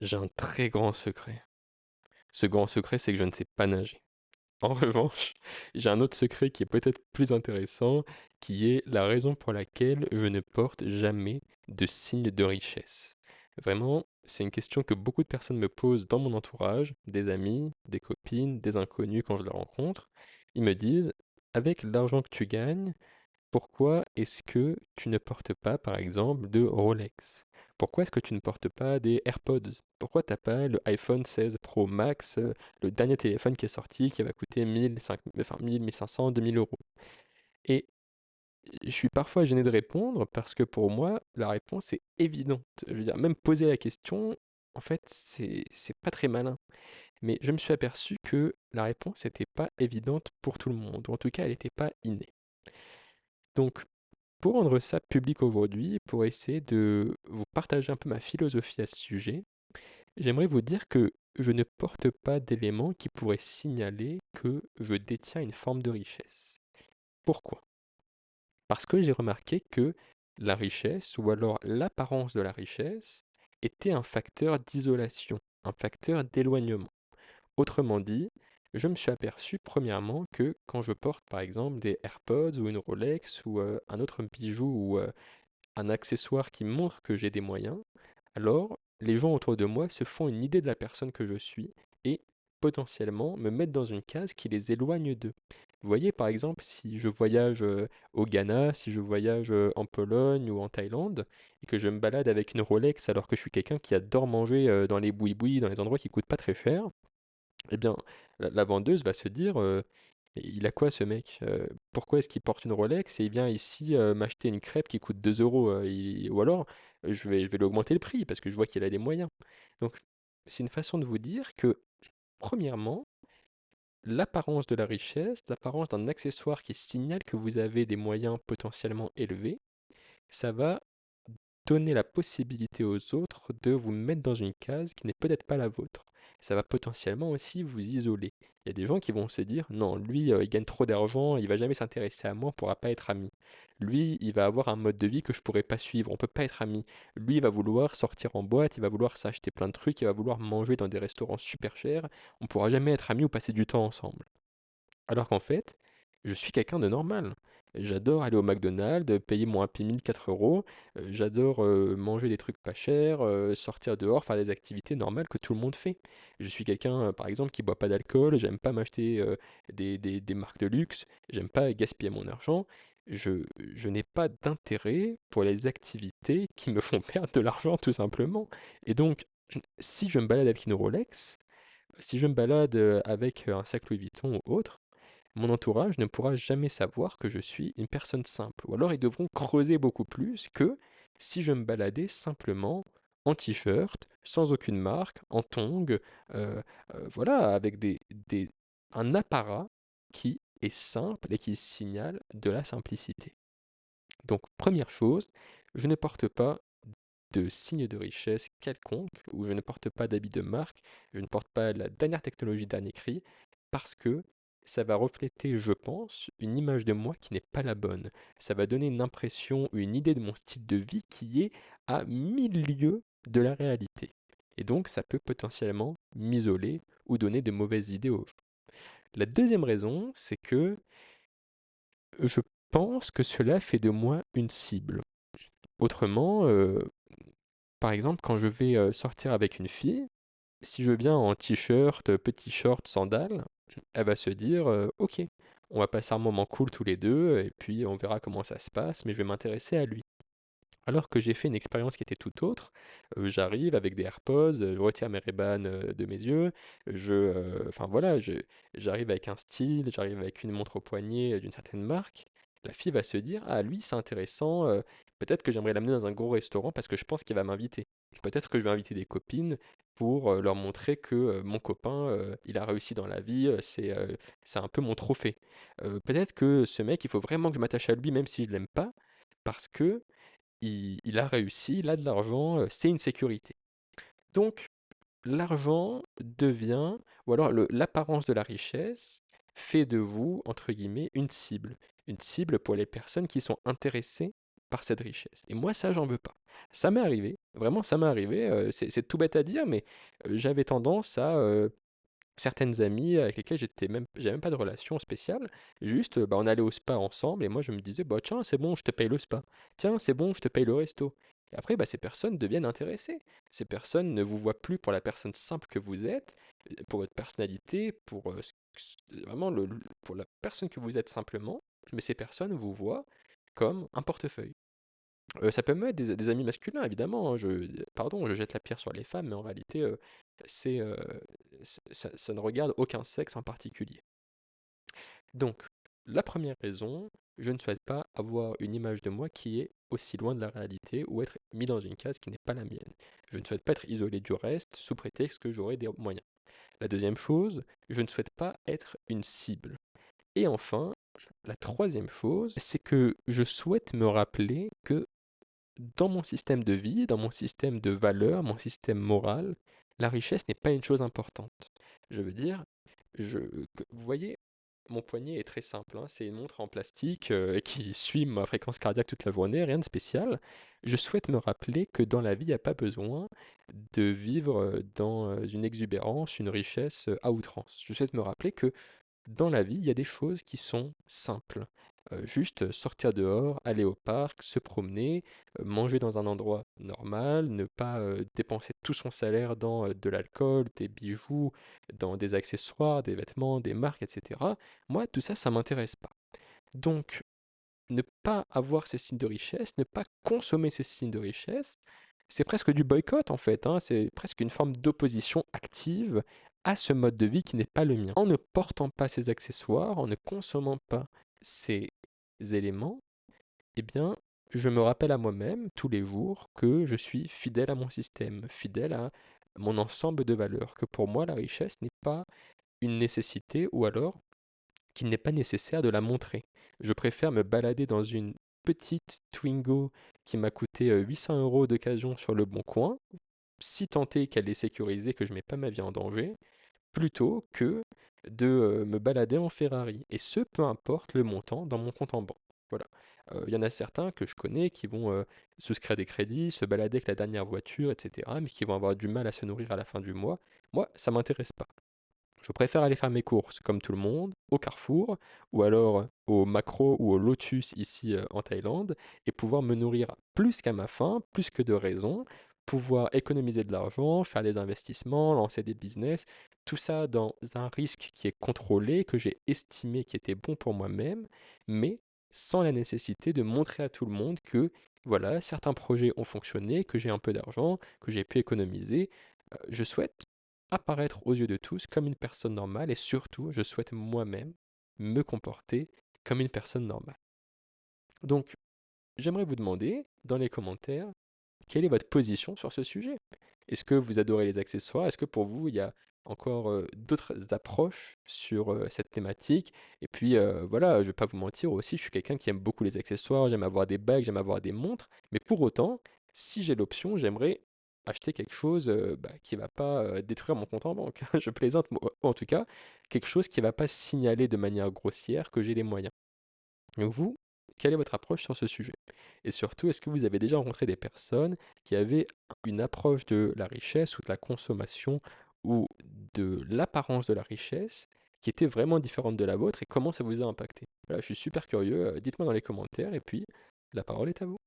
J'ai un très grand secret. Ce grand secret, c'est que je ne sais pas nager. En revanche, j'ai un autre secret qui est peut-être plus intéressant, qui est la raison pour laquelle je ne porte jamais de signe de richesse. Vraiment, c'est une question que beaucoup de personnes me posent dans mon entourage, des amis, des copines, des inconnus quand je les rencontre. Ils me disent, avec l'argent que tu gagnes, pourquoi est-ce que tu ne portes pas, par exemple, de Rolex? Pourquoi est-ce que tu ne portes pas des AirPods? Pourquoi t'as pas le iPhone 16 Pro Max, le dernier téléphone qui est sorti, qui va coûter 1000, 1500, 2000 euros? Et je suis parfois gêné de répondre parce que pour moi, la réponse est évidente. Je veux dire, même poser la question, en fait, c'est pas très malin. Mais je me suis aperçu que la réponse n'était pas évidente pour tout le monde, ou en tout cas, elle n'était pas innée. Donc, pour rendre ça public aujourd'hui, pour essayer de vous partager un peu ma philosophie à ce sujet, j'aimerais vous dire que je ne porte pas d'éléments qui pourraient signaler que je détiens une forme de richesse. Pourquoi? Parce que j'ai remarqué que la richesse, ou alors l'apparence de la richesse, était un facteur d'isolation, un facteur d'éloignement. Autrement dit, je me suis aperçu premièrement que quand je porte par exemple des AirPods ou une Rolex ou un autre bijou ou un accessoire qui montre que j'ai des moyens, alors les gens autour de moi se font une idée de la personne que je suis et potentiellement me mettent dans une case qui les éloigne d'eux. Vous voyez, par exemple, si je voyage au Ghana, si je voyage en Pologne ou en Thaïlande, et que je me balade avec une Rolex alors que je suis quelqu'un qui adore manger dans les boui-boui, dans les endroits qui coûtent pas très cher, eh bien, la vendeuse va se dire, «Il a quoi ce mec? Pourquoi est-ce qu'il porte une Rolex et il vient ici, m'acheter une crêpe qui coûte 2 euros ou alors, je vais lui augmenter le prix parce que je vois qu'il a des moyens». Donc c'est une façon de vous dire que, premièrement, l'apparence de la richesse, l'apparence d'un accessoire qui signale que vous avez des moyens potentiellement élevés, ça va donner la possibilité aux autres de vous mettre dans une case qui n'est peut-être pas la vôtre. Ça va potentiellement aussi vous isoler. Il y a des gens qui vont se dire, non, lui, il gagne trop d'argent, il va jamais s'intéresser à moi, on pourra pas être amis. Lui, il va avoir un mode de vie que je pourrais pas suivre, on peut pas être amis. Lui, il va vouloir sortir en boîte, il va vouloir s'acheter plein de trucs, il va vouloir manger dans des restaurants super chers, on pourra jamais être amis ou passer du temps ensemble. Alors qu'en fait, je suis quelqu'un de normal. J'adore aller au McDonald's, payer mon Happy Meal 4 euros. J'adore manger des trucs pas chers, sortir dehors, faire des activités normales que tout le monde fait. Je suis quelqu'un, par exemple, qui boit pas d'alcool, j'aime pas m'acheter des marques de luxe, j'aime pas gaspiller mon argent. Je n'ai pas d'intérêt pour les activités qui me font perdre de l'argent, tout simplement. Et donc, si je me balade avec une Rolex, si je me balade avec un sac Louis Vuitton ou autre, mon entourage ne pourra jamais savoir que je suis une personne simple. Ou alors ils devront creuser beaucoup plus que si je me baladais simplement en t-shirt, sans aucune marque, en tongs, voilà, avec un apparat qui est simple et qui signale de la simplicité. Donc première chose, je ne porte pas de signe de richesse quelconque, ou je ne porte pas d'habit de marque, je ne porte pas la dernière technologie dernier cri, parce que ça va refléter, je pense, une image de moi qui n'est pas la bonne. Ça va donner une impression, une idée de mon style de vie qui est à 1000 lieues de la réalité. Et donc ça peut potentiellement m'isoler ou donner de mauvaises idées aux gens. La deuxième raison, c'est que je pense que cela fait de moi une cible. Autrement, par exemple, quand je vais sortir avec une fille, si je viens en t-shirt, petit short, sandales, elle va se dire ok, on va passer un moment cool tous les deux, et puis on verra comment ça se passe, mais je vais m'intéresser à lui. Alors que j'ai fait une expérience qui était tout autre, j'arrive avec des AirPods, je retire mes ray de mes yeux, enfin voilà, j'arrive avec un style, j'arrive avec une montre au poignet d'une certaine marque. La fille va se dire: «Ah lui, c'est intéressant, peut-être que j'aimerais l'amener dans un gros restaurant parce que je pense qu'il va m'inviter. Peut-être que je vais inviter des copines pour, leur montrer que, mon copain, il a réussi dans la vie, c'est un peu mon trophée. Peut-être que ce mec, il faut vraiment que je m'attache à lui même si je l'aime pas, parce que il a réussi, il a de l'argent, c'est une sécurité. Donc l'argent devient ou alors l'apparence de la richesse fait de vous, entre guillemets, une cible. Une cible pour les personnes qui sont intéressées par cette richesse. Et moi, ça, j'en veux pas. Ça m'est arrivé, vraiment, ça m'est arrivé. C'est tout bête à dire, mais j'avais tendance à certaines amies avec lesquelles j'avais même pas de relation spéciale. Juste, bah, on allait au spa ensemble et moi je me disais, bah tiens, c'est bon, je te paye le spa. Tiens, c'est bon, je te paye le resto. Et après, bah, ces personnes deviennent intéressées. Ces personnes ne vous voient plus pour la personne simple que vous êtes, pour votre personnalité, pour vraiment pour la personne que vous êtes simplement, mais ces personnes vous voient comme un portefeuille. Ça peut même être des amis masculins évidemment, hein, pardon, je jette la pierre sur les femmes, mais en réalité, c'est, ça ne regarde aucun sexe en particulier. Donc, la première raison, je ne souhaite pas avoir une image de moi qui est aussi loin de la réalité ou être mis dans une case qui n'est pas la mienne. Je ne souhaite pas être isolé du reste sous prétexte que j'aurai des moyens. La deuxième chose, je ne souhaite pas être une cible. Et enfin, la troisième chose, c'est que je souhaite me rappeler que dans mon système de vie, dans mon système de valeurs, mon système moral, la richesse n'est pas une chose importante. Je veux dire, vous voyez, mon poignet est très simple, hein, c'est une montre en plastique qui suit ma fréquence cardiaque toute la journée, rien de spécial. Je souhaite me rappeler que dans la vie, il n'y a pas besoin de vivre dans une exubérance, une richesse à outrance. Je souhaite me rappeler que dans la vie, il y a des choses qui sont simples. Juste sortir dehors, aller au parc, se promener, manger dans un endroit normal, ne pas dépenser tout son salaire dans de l'alcool, des bijoux, dans des accessoires, des vêtements, des marques, etc. Moi, tout ça, ça m'intéresse pas. Donc, ne pas avoir ces signes de richesse, ne pas consommer ces signes de richesse, c'est presque du boycott en fait, hein. C'est presque une forme d'opposition active à ce mode de vie qui n'est pas le mien. En ne portant pas ces accessoires, en ne consommant pas ces éléments, eh bien, je me rappelle à moi-même tous les jours que je suis fidèle à mon système, fidèle à mon ensemble de valeurs, que pour moi la richesse n'est pas une nécessité ou alors qu'il n'est pas nécessaire de la montrer. Je préfère me balader dans une petite Twingo qui m'a coûté 800 € d'occasion sur le bon coin, si tant est qu'elle est sécurisée, que je ne mets pas ma vie en danger, plutôt que de me balader en Ferrari. Et ce, peu importe le montant dans mon compte en banque. Voilà. Il y en a certains que je connais qui vont souscrire des crédits, se balader avec la dernière voiture, etc., mais qui vont avoir du mal à se nourrir à la fin du mois. Moi, ça m'intéresse pas. Je préfère aller faire mes courses comme tout le monde, au Carrefour, ou alors au Macro ou au Lotus ici en Thaïlande, et pouvoir me nourrir plus qu'à ma faim, plus que de raison, pouvoir économiser de l'argent, faire des investissements, lancer des business, tout ça dans un risque qui est contrôlé, que j'ai estimé qui était bon pour moi-même, mais sans la nécessité de montrer à tout le monde que voilà, certains projets ont fonctionné, que j'ai un peu d'argent, que j'ai pu économiser. Je souhaite apparaître aux yeux de tous comme une personne normale et surtout, je souhaite moi-même me comporter comme une personne normale. Donc, j'aimerais vous demander dans les commentaires quelle est votre position sur ce sujet. Est-ce que vous adorez les accessoires? Est-ce que pour vous, il y a encore d'autres approches sur cette thématique? Et puis voilà, je ne vais pas vous mentir aussi, je suis quelqu'un qui aime beaucoup les accessoires, j'aime avoir des bagues, j'aime avoir des montres, mais pour autant, si j'ai l'option, j'aimerais acheter quelque chose bah, qui ne va pas détruire mon compte en banque. Je plaisante, en tout cas, quelque chose qui ne va pas signaler de manière grossière que j'ai les moyens. Donc vous, quelle est votre approche sur ce sujet? Et surtout, est-ce que vous avez déjà rencontré des personnes qui avaient une approche de la richesse ou de la consommation ou de l'apparence de la richesse qui était vraiment différente de la vôtre et comment ça vous a impacté? Voilà, je suis super curieux, dites-moi dans les commentaires et puis la parole est à vous.